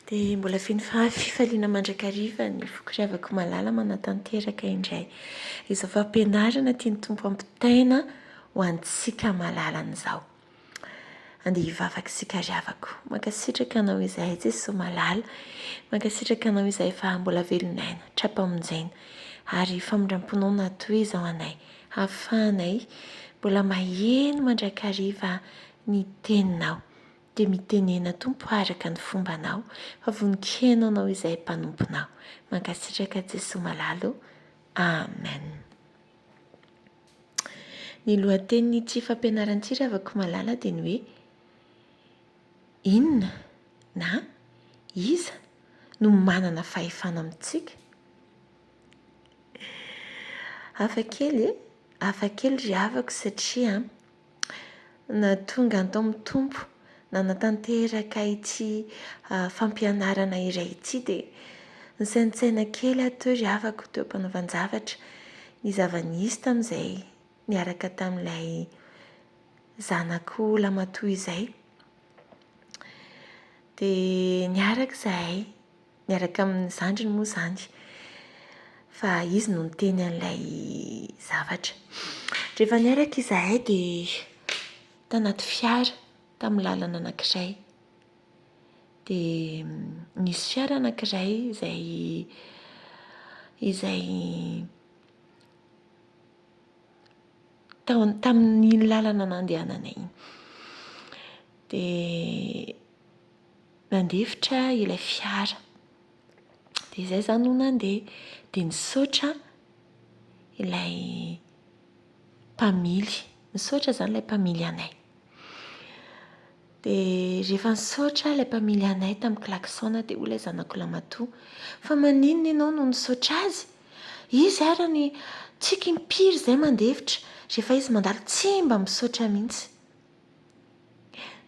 dia mbola fifaliana mandrakariva ny vokoriavako malala manatanteraka indray. Izao fampianarana tiany tompo ampitaina ho antsika malalan'izao. Andeha hivavaka isika riavako. Mankasitraka anao izay Jesosy malala. Mankasitraka anao izay fa mbola velonaina, trapamonjaina. Ary famindramponao natoy izao anay. Hahafahanay mbola maheno mandrakariva ny teninao. Dia mitenena tompo araka ny fombanao. Fa voninkenao anao izay mpanomponao. Mankasitraka Jesosy malalo. Amen. Ny lohatenin'ity fampianaran'ity riavako malala dia ny hoe inona na iza no manana fahefana amintsika? Hafakely riavako satria na tonga tao amin'ny tompo na natanteraka ity fampianarana iray ity dia nisaintsaina kely ato riavako teo am-panaovan-javatra ny zava-nisy tamin'izay niaraka tamin'ilay zanako lamatoa izay. Dia niaraka izahay, niaraka amin'ny zandriny moa izany, fa izy no niteny an'ilay zavatra. Rehefa niaraka izahay dia tanaty fiara tamin'ny lalana anankiray. Dia nisy fiara anankiray izay tamin'ny lalana nandehananay iny. Dia nandefitra ilay fiara. Dia izay izany no nandeha. Dia nisaotra ilay mpamily. Nisaotra izany ilay mpamily anay. Dia rehefa nisaotra ilay mpamily anay tamin'ny klaksona dia ilay zanako lamatoa. Fa maninona ianao no nisaotra azy? Izy ary ny tsika impiry izay mandefitra. Rehefa izy mandalo tsy mba misaotra mihitsy.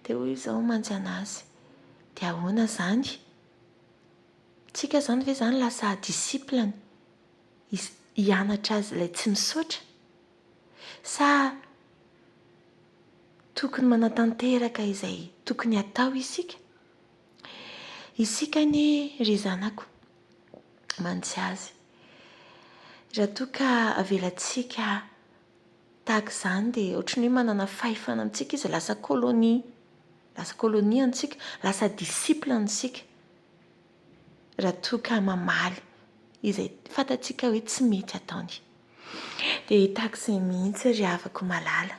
Dia hoy izao mantsy anazy. Dia ahoana izany? Tsika izany ve izany lasa disiplina hianatra azy ilay tsy misaotra? Sa tokony manatanteraka izay tokony hatao isika? Isika anie ry zanako mantsy azy. Raha toa ka avelantsika tahaka izany dia ohatran'ny hoe manana fahefana amintsika izy lasa kolonia. Lasa kolonia antsika, lasa disiplina antsika. Raha toa ka mamaly izay fantatsika hoe tsy mety ataony. Dia tahaka izay mihitsy ry havako malala.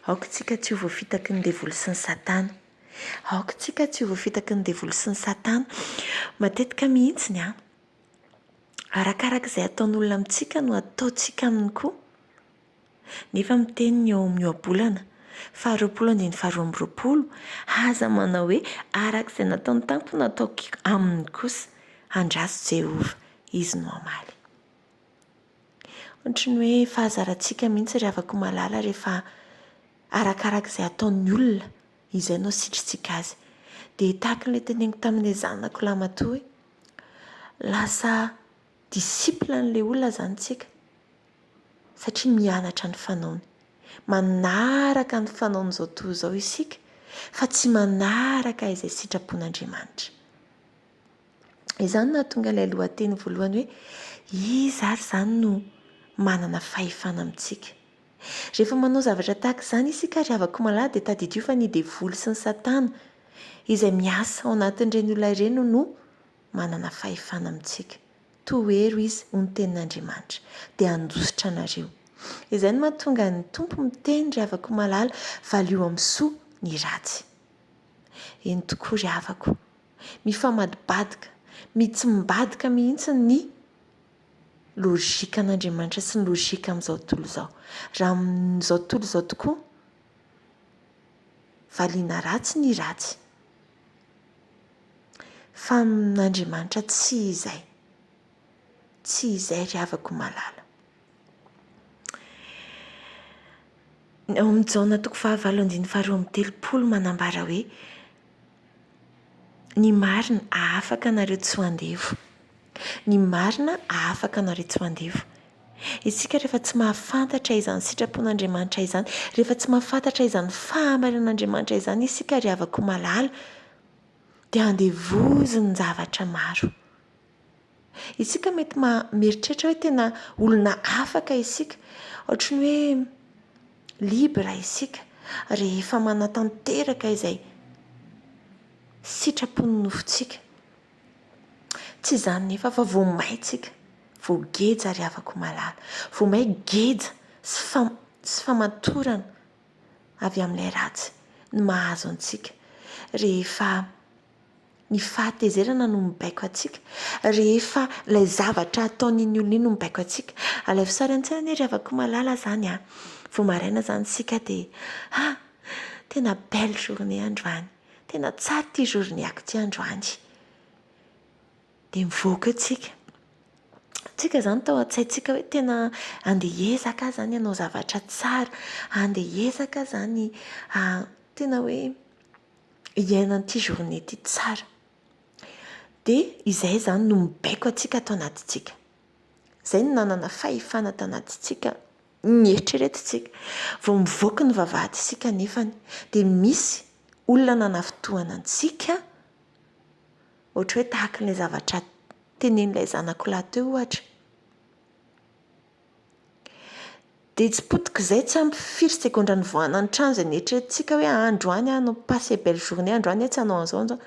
Aoka tsika tsy ho voafitaky ny devoly sy ny satana. Aoka tsika tsy ho voafitaky ny devoly sy ny satana. Matetika mihitsy arakaraka izay ataon'olona amintsika no ataontsika aminy koa. Nefa miteny ny eo amin'ny ohabolana 2:22 aza manao hoe araka izay nataony tampo no ataoko aminy kosa. Andraso Jehova, izy no amaly. Ohatran'ny hoe fahazarantsika mihitsy ry havako malala rehefa arakaraka izay ataon'ny olona izay no sitritsika azy. Dia tahaka ilay teneniko tamin'ilay zanako lamatoa hoe lasa disiplina n'ilay olona izany tsika. Satria mianatra ny fanaony. Manaraka ny fanaony izao toa izao isika fa tsy manaraka izay sitrapon'Andriamanitra. Izany nahatonga ilay lohateny voalohany hoe iza ary izany no manana fahefana amintsika. Rehefa manao zavatra tahaka izany isika ry havako malala dia tadidio fa ny devoly sy ny satana izay miasa ao anatin'ireny olona ireny no manana fahefana amintsika. Toero izy ho ny tenin'Andriamanitra dia handositra anareo. Izay no mahatonga ny tompo miteny ry havako malala valio amin'ny soa ny ratsy. Eny tokoa ry havako. Mifamadibadika, tsy mibadika mihitsy ny lojikan'Andriamanitra sy ny lojika amin'izao tontolo izao. Raha amin'izao tontolo izao tokoa valiana ratsy ny ratsy. Fa amin'Andriamanitra tsy izay. Tsy izay ry havako malala. Ao amin'ny Jaona 9:22 manambara hoe ny marina afaka nareo tsy ho andevo. Ny marina afaka nareo tsy ho andevo. Isika rehefa tsy mahafantatra izany sitrapon'Andriamanitra izany, rehefa tsy mahafantatra izany fahamarinan'Andriamanitra izany isika ry havako malala, dia andevoziny ny zavatra maro. Isika mety mieritreritra hoe tena olona afaka isika, ohatra ny hoe libra isika rehefa manatanteraka izay sitrapony nofontsika. Tsy izany nefa fa vao maintsika, vao geja ary avako malala, vao may geja sy famatorana avy amin'ilay ratsy ny mahazo antsika. Rehefa ny fahatezerana no mibaiko atsika, rehefa ilay zavatra ataon'iny olona iny no mibaiko atsika. Alaiko sary an-tsaina ry avako malala zany vao maraina zany sika dia tena belle journée androany, tena tsara ity journéako ity androany, dia mivoaka tsika. Tsika zany tao an-tsaintsika hoe tena andeha hiezaka zany hanao zavatra tsara, andeha hiezaka zany tena hoe hiaina an'ity journée ity tsara. Dia izay zany no mibaiko atsika atao anatintsika. Izay no nanana fahefana atao anatintsika, nieritreretintsika. Vao mivoaka ny vavahady isika nefany dia misy olona nanafintohana antsika, ohatra hoe tahaka ilay zavatra tenenin'ilay zanako lahy teo ohatra. Dia tsy potika izay, tsy ampy firy segondra nivoahana ny trano izay nieritreretintsika hoe androany no passé belle journée, androany tsy hanao an'izao.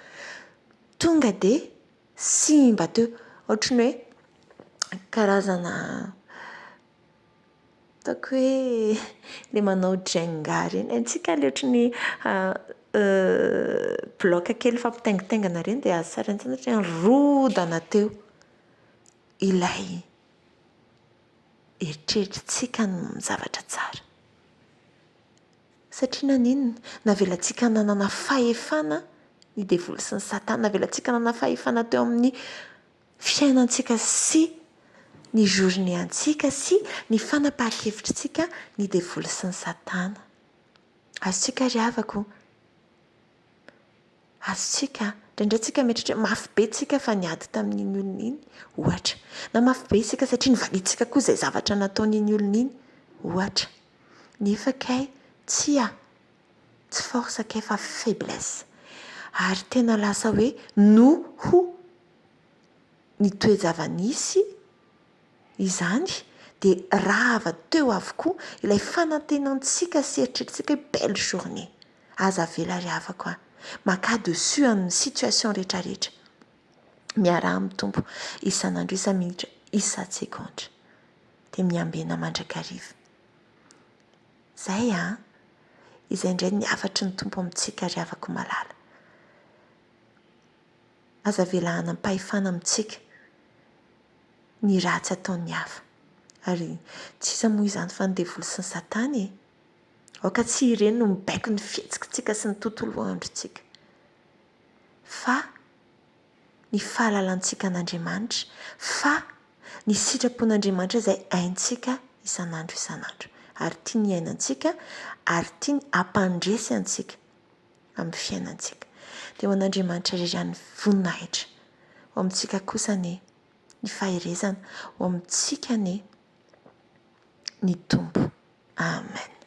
Tonga dia simba teo, ohatra ny hoe karazana ataoko hoe ilay manao jenga ireny, haintsika ilay ohatra ny bloc kely fampitaingitaingana ireny, dia azo sary an-tsaina ohatra ny rodana teo ilay eritreretintsika ny zavatra tsara. Satria naninona? Navelantsika nanana fahefana ny devoly sy ny satana, navelantsika nanana fahefana teo amin'ny fiainantsika sy ny journée antsika sy ny fanapahan-kevitritsika ny devoly sy ny satana. Azontsika ry havako, azontsika indraindray tsika mieritreritra mafy be tsika fa niady tamin'iny olona iny ohatra, na mafy be isika satria nivalitsika koa izay zavatra nataon'iny olona iny ohatra, nefa kay tsy force kay fa faiblesse, ary tena lasa hoe noho ny toe-java-nisy izany dia rava teo avokoa ilay fanantenantsika sy eritreretintsika hoe belle journée. Aza avela ry havako maka-dessus amin'ny situation rehetrarehetra, miarahaba amin'ny tompo isan'andro, isa-minitra, isa-tsekondra, dia miambena mandrakariva. Izay izay indray ny hafatry ny tompo amintsika ry havako malala. Aza avela hanam-pahefana amintsika ny ratsy ataon'ny hafa, ary tsy iza moa izany fa ny devoly sy ny satana aoka tsy ireny no mibaiko ny fihetsikitsika sy ny tontolo androntsika, fa ny fahalalantsika an'Andriamanitra, fa ny sitrapon'Andriamanitra izay haintsika isan'andro isan'andro, ary tia ny ainantsika, ary tia ny ampandresy antsika amin'ny fiainantsika. Dia ho an'Andriamanitra iray ny voninahitra, ho amintsika kosa ny faherezana, ho amintsika ny tompo. Amen.